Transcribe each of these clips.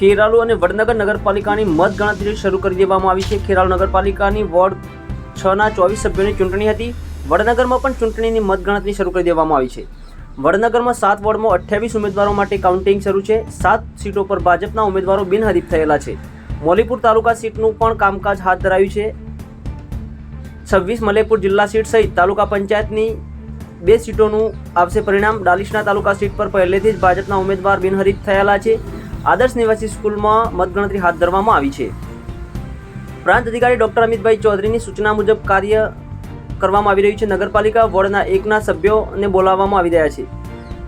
ખેરાલુ અને વડનગર નગરપાલિકાની મતગણતરી શરૂ કરી દેવામાં આવી છે। ખેરાલુ નગરપાલિકાની વોર્ડ 6ના 24 સભ્યોની ચૂંટણી હતી। વડનગરમાં પણ ચૂંટણીની મતગણતરી શરૂ કરી દેવામાં આવી છે। વડનગરમાં 7 વોર્ડમાં 28 ઉમેદવારો માટે કાઉન્ટિંગ શરૂ છે। 7 સીટો પર ભાજપના ઉમેદવારો બિનહરીફ થયેલા છે। મોલીપુર તાલુકા સીટનું પણ કામકાજ હાથ ધરાયું છે। 26 મલેપુર જિલ્લા સીટ સહિત તાલુકા પંચાયતની 2 સીટોનું આવશે પરિણામ। ડાલીસના તાલુકા સીટ પર પહેલેથી જ ભાજપના ઉમેદવાર બિનહરીફ થયેલા છે। આદર્શ નિવાસી સ્કૂલમાં મતગણતરી હાથ ધરવામાં આવી છે। પ્રાંત અધિકારી ડોક્ટર અમિતભાઈ ચૌધરીની સૂચના મુજબ કાર્ય કરવામાં આવી રહ્યું છે। નગરપાલિકા વોર્ડના 1ના સભ્યોને બોલાવવામાં આવી રહ્યા છે।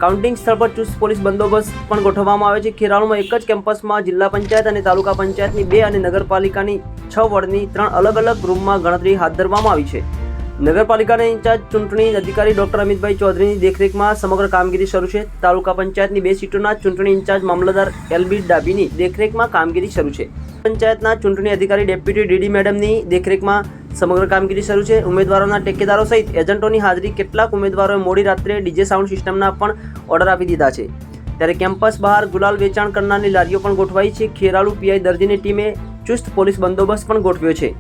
કાઉન્ટિંગ સ્થળ પર ચુસ્ત પોલીસ બંદોબસ્ત પણ ગોઠવવામાં આવે છે। ખેરાલુમાં એક જ કેમ્પસમાં જિલ્લા પંચાયત અને તાલુકા પંચાયતની 2 અને નગરપાલિકાની 6 વોર્ડની 3 અલગ અલગ રૂમમાં ગણતરી હાથ ધરવામાં આવી છે। નગરપાલિકાના ઇન્ચાર્જ ચૂંટણી અધિકારી ડોક્ટર અમિતભાઈ ચૌધરીની દેખરેખમાં સમગ્ર કામગીરી શરૂ છે। તાલુકા પંચાયતની 2 સીટોના ચૂંટણી ઇન્ચાર્જ મામલતદાર એલબી ડાબીની દેખરેખમાં કામગીરી શરૂ છે। પંચાયતના ચૂંટણી અધિકારી ડેપ્યુટી ડીડી મેડમની દેખરેખમાં સમગ્ર કામગીરી શરૂ છે। ઉમેદવારોના ટેકેદારો સહિત એજન્ટોની હાજરી કેટલાક ઉમેદવારોએ મોડી રાત્રે ડીજે સાઉન્ડ સિસ્ટમના પણ ઓર્ડર આપી દીધા છે। ત્યારે કેમ્પસ બહાર ગુલાલ વેચાણ કરનારની લારીઓ પણ ગોઠવાઈ છે। ખેરાલુ પીઆઈ દરજીની ટીમે ચુસ્ત પોલીસ બંદોબસ્ત પણ ગોઠવ્યો છે।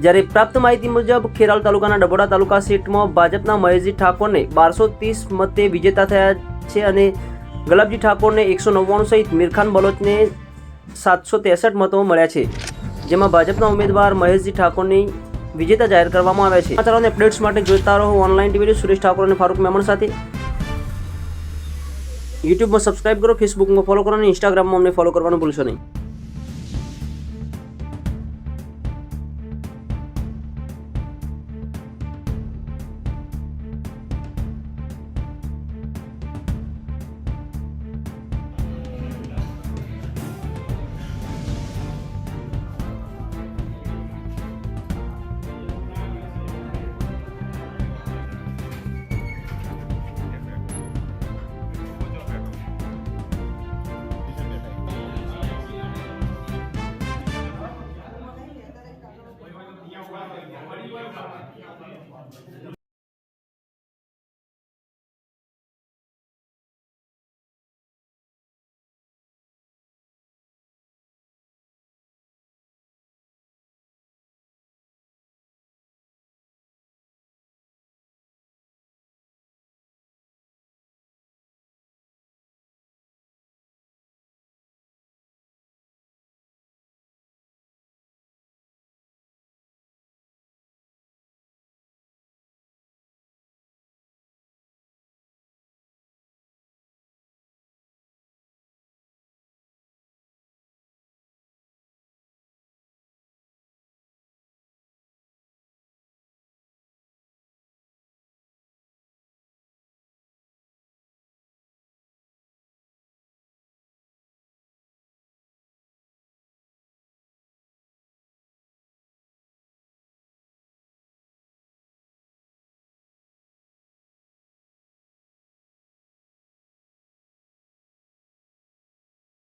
જ્યારે પ્રાપ્ત માહિતી મુજબ ખેરાલુ તાલુકાના ડબોડા તાલુકા સીટમાં ભાજપના મહેશજી ઠાકોરને 1230 મતે વિજેતા થયા છે અને ગલાબજી ઠાકોરને 199 સહિત મીરખાન બલોચને 763 મતો મળ્યા છે, જેમાં ભાજપના ઉમેદવાર મહેશજી ઠાકોરની વિજેતા જાહેર કરવામાં આવ્યા છે। સમાચારોને અપડેટ્સ માટે જોતા રહો ઓનલાઈન ટીવી સુરેશ ઠાકોર અને ફારૂક મેમણ સાથે। યુટ્યુબમાં સબસ્ક્રાઇબ કરો, ફેસબુકમાં ફોલો કરો અને ઇન્સ્ટાગ્રામમાં અમને ફોલો કરવાનું ભૂલશો નહીં।